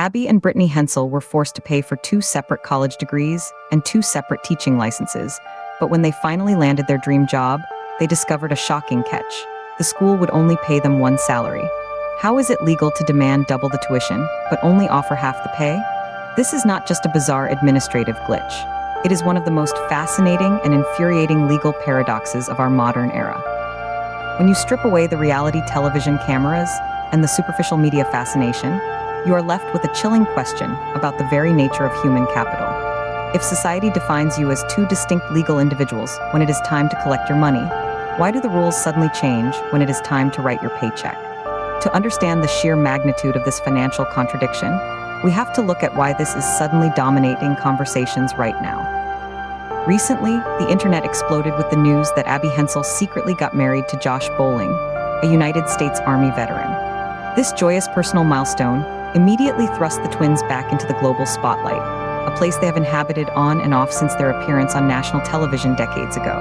Abby and Brittany Hensel were forced to pay for two separate college degrees and two separate teaching licenses, but when they finally landed their dream job, they discovered a shocking catch. The school would only pay them one salary. How is it legal to demand double the tuition, but only offer half the pay? This is not just a bizarre administrative glitch. It is one of the most fascinating and infuriating legal paradoxes of our modern era. When you strip away the reality television cameras and the superficial media fascination, you are left with a chilling question about the very nature of human capital. If society defines you as two distinct legal individuals when it is time to collect your money, why do the rules suddenly change when it is time to write your paycheck? To understand the sheer magnitude of this financial contradiction, we have to look at why this is suddenly dominating conversations right now. Recently, the internet exploded with the news that Abby Hensel secretly got married to Josh Bowling, a United States Army veteran. This joyous personal milestone immediately thrust the twins back into the global spotlight, a place they have inhabited on and off since their appearance on national television decades ago.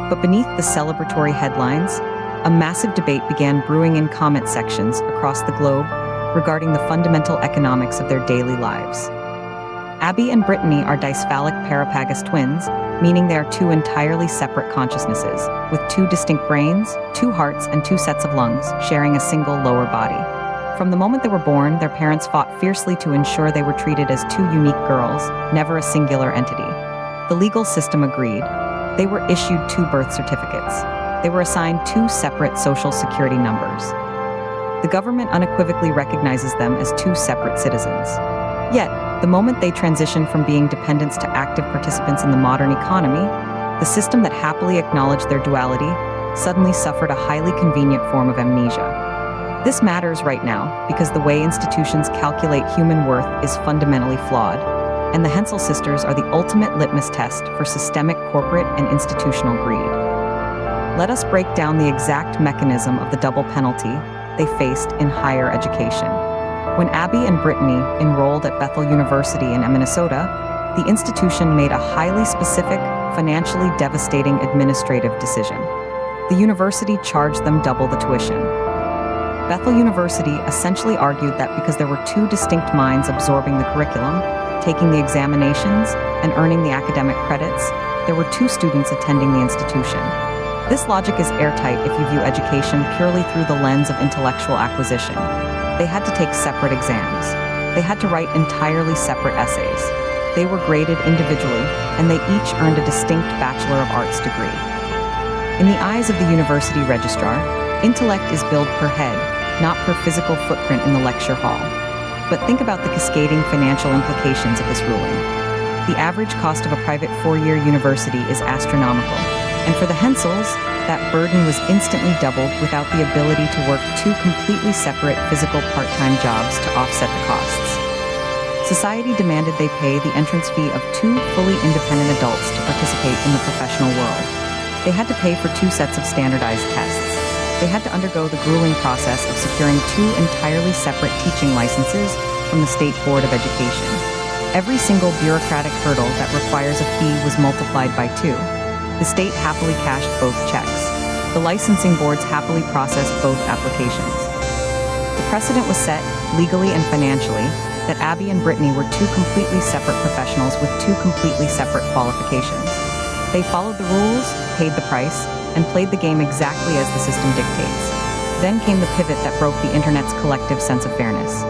But beneath the celebratory headlines, a massive debate began brewing in comment sections across the globe regarding the fundamental economics of their daily lives. Abby and Brittany are dysphalic parapagus twins, meaning they are two entirely separate consciousnesses, with two distinct brains, two hearts, and two sets of lungs, sharing a single lower body. From the moment they were born, their parents fought fiercely to ensure they were treated as two unique girls, never a singular entity. The legal system agreed. They were issued two birth certificates. They were assigned two separate social security numbers. The government unequivocally recognizes them as two separate citizens. Yet, the moment they transitioned from being dependents to active participants in the modern economy, the system that happily acknowledged their duality suddenly suffered a highly convenient form of amnesia. This matters right now because the way institutions calculate human worth is fundamentally flawed, and the Hensel sisters are the ultimate litmus test for systemic corporate and institutional greed. Let us break down the exact mechanism of the double penalty they faced in higher education. When Abby and Brittany enrolled at Bethel University in Minnesota, the institution made a highly specific, financially devastating administrative decision. The university charged them double the tuition. Bethel University essentially argued that because there were two distinct minds absorbing the curriculum, taking the examinations, and earning the academic credits, there were two students attending the institution. This logic is airtight if you view education purely through the lens of intellectual acquisition. They had to take separate exams. They had to write entirely separate essays. They were graded individually, and they each earned a distinct Bachelor of Arts degree. In the eyes of the university registrar, intellect is billed per head, not per physical footprint in the lecture hall. But think about the cascading financial implications of this ruling. The average cost of a private four-year university is astronomical, and for the Hensels, that burden was instantly doubled without the ability to work two completely separate physical part-time jobs to offset the costs. Society demanded they pay the entrance fee of two fully independent adults to participate in the professional world. They had to pay for two sets of standardized tests. They had to undergo the grueling process of securing two entirely separate teaching licenses from the State Board of Education. Every single bureaucratic hurdle that requires a fee was multiplied by two. The state happily cashed both checks. The licensing boards happily processed both applications. The precedent was set, legally and financially, that Abby and Brittany were two completely separate professionals with two completely separate qualifications. They followed the rules, paid the price, and played the game exactly as the system dictates. Then came the pivot that broke the internet's collective sense of fairness.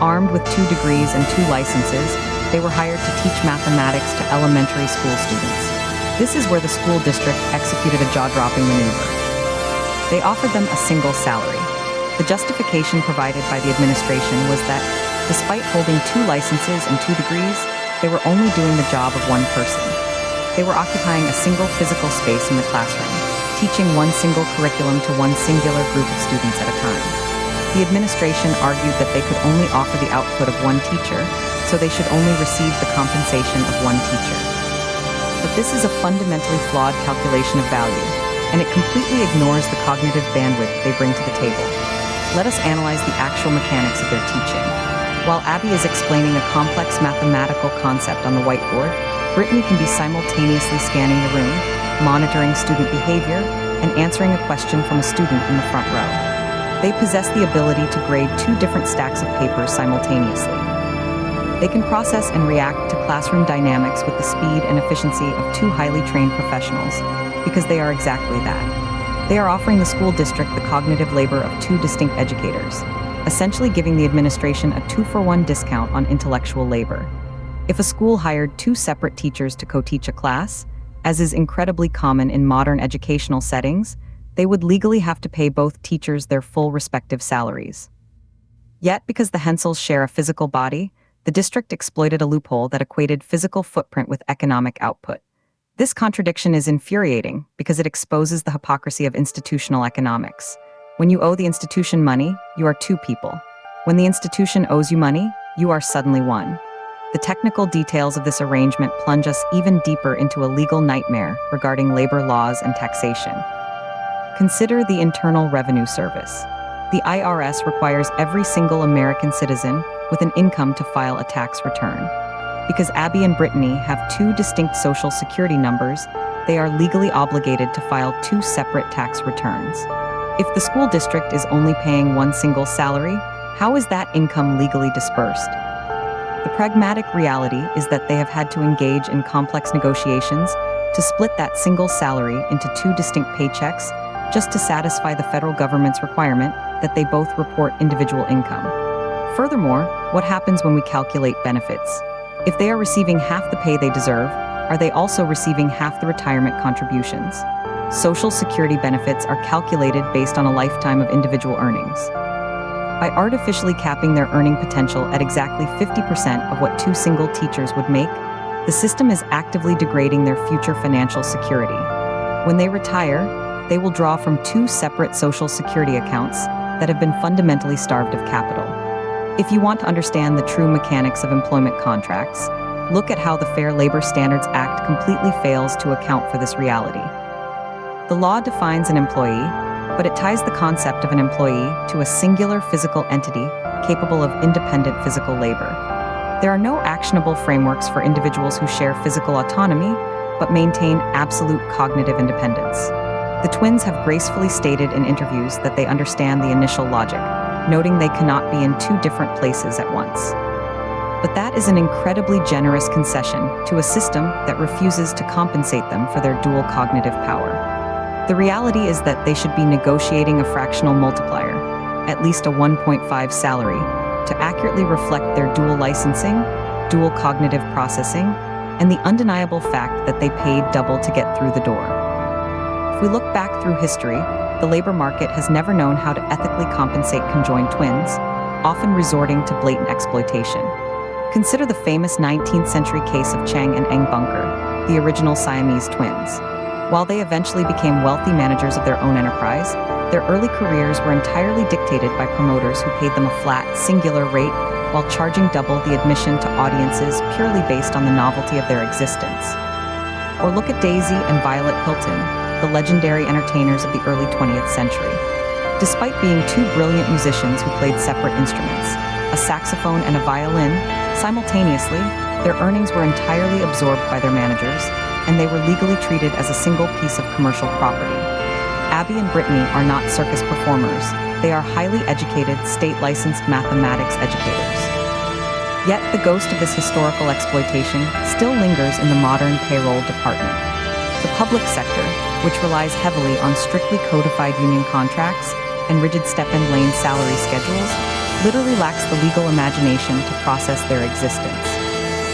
Armed with two degrees and two licenses, they were hired to teach mathematics to elementary school students. This is where the school district executed a jaw-dropping maneuver. They offered them a single salary. The justification provided by the administration was that, despite holding two licenses and two degrees, they were only doing the job of one person. They were occupying a single physical space in the classroom, teaching one single curriculum to one singular group of students at a time. The administration argued that they could only offer the output of one teacher, so they should only receive the compensation of one teacher. But this is a fundamentally flawed calculation of value, and it completely ignores the cognitive bandwidth they bring to the table. Let us analyze the actual mechanics of their teaching. While Abby is explaining a complex mathematical concept on the whiteboard, Brittany can be simultaneously scanning the room, monitoring student behavior, and answering a question from a student in the front row. They possess the ability to grade two different stacks of papers simultaneously. They can process and react to classroom dynamics with the speed and efficiency of two highly trained professionals, because they are exactly that. They are offering the school district the cognitive labor of two distinct educators, essentially giving the administration a 2-for-1 discount on intellectual labor. If a school hired two separate teachers to co-teach a class, as is incredibly common in modern educational settings, they would legally have to pay both teachers their full respective salaries. Yet, because the Hensels share a physical body, the district exploited a loophole that equated physical footprint with economic output. This contradiction is infuriating because it exposes the hypocrisy of institutional economics. When you owe the institution money, you are two people. When the institution owes you money, you are suddenly one. The technical details of this arrangement plunge us even deeper into a legal nightmare regarding labor laws and taxation. Consider the Internal Revenue Service. The IRS requires every single American citizen with an income to file a tax return. Because Abby and Brittany have two distinct social security numbers, they are legally obligated to file two separate tax returns. If the school district is only paying one single salary, how is that income legally dispersed? The pragmatic reality is that they have had to engage in complex negotiations to split that single salary into two distinct paychecks just to satisfy the federal government's requirement that they both report individual income. Furthermore, what happens when we calculate benefits? If they are receiving half the pay they deserve, are they also receiving half the retirement contributions? Social Security benefits are calculated based on a lifetime of individual earnings. By artificially capping their earning potential at exactly 50% of what two single teachers would make, the system is actively degrading their future financial security. When they retire, they will draw from two separate Social Security accounts that have been fundamentally starved of capital. If you want to understand the true mechanics of employment contracts, look at how the Fair Labor Standards Act completely fails to account for this reality. The law defines an employee, but it ties the concept of an employee to a singular physical entity capable of independent physical labor. There are no actionable frameworks for individuals who share physical autonomy, but maintain absolute cognitive independence. The twins have gracefully stated in interviews that they understand the initial logic, noting they cannot be in two different places at once. But that is an incredibly generous concession to a system that refuses to compensate them for their dual cognitive power. The reality is that they should be negotiating a fractional multiplier, at least a 1.5 salary, to accurately reflect their dual licensing, dual cognitive processing, and the undeniable fact that they paid double to get through the door. If we look back through history, the labor market has never known how to ethically compensate conjoined twins, often resorting to blatant exploitation. Consider the famous 19th century case of Chang and Eng Bunker, the original Siamese twins. While they eventually became wealthy managers of their own enterprise, their early careers were entirely dictated by promoters who paid them a flat, singular rate while charging double the admission to audiences purely based on the novelty of their existence. Or look at Daisy and Violet Hilton, the legendary entertainers of the early 20th century. Despite being two brilliant musicians who played separate instruments, a saxophone and a violin, simultaneously, their earnings were entirely absorbed by their managers, and they were legally treated as a single piece of commercial property. Abby and Brittany are not circus performers. They are highly educated, state-licensed mathematics educators. Yet the ghost of this historical exploitation still lingers in the modern payroll department. The public sector, which relies heavily on strictly codified union contracts and rigid step-and-lane salary schedules, literally lacks the legal imagination to process their existence.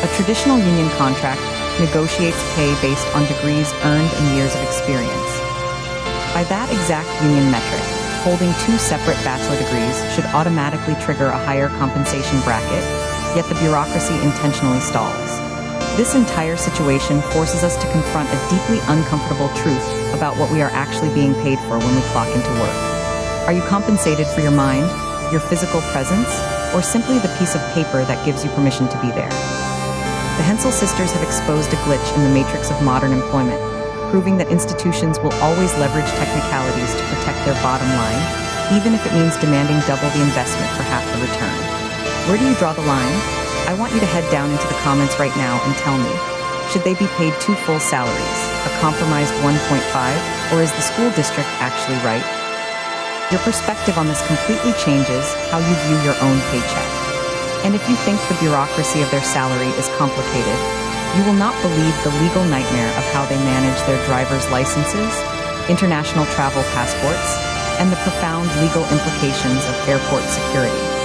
A traditional union contract negotiates pay based on degrees earned and years of experience. By that exact union metric, holding two separate bachelor degrees should automatically trigger a higher compensation bracket, yet the bureaucracy intentionally stalls. This entire situation forces us to confront a deeply uncomfortable truth about what we are actually being paid for when we clock into work. Are you compensated for your mind, your physical presence, or simply the piece of paper that gives you permission to be there? The Hensel sisters have exposed a glitch in the matrix of modern employment, proving that institutions will always leverage technicalities to protect their bottom line, even if it means demanding double the investment for half the return. Where do you draw the line? I want you to head down into the comments right now and tell me, should they be paid two full salaries, a compromised 1.5, or is the school district actually right? Your perspective on this completely changes how you view your own paycheck. And if you think the bureaucracy of their salary is complicated, you will not believe the legal nightmare of how they manage their driver's licenses, international travel passports, and the profound legal implications of airport security.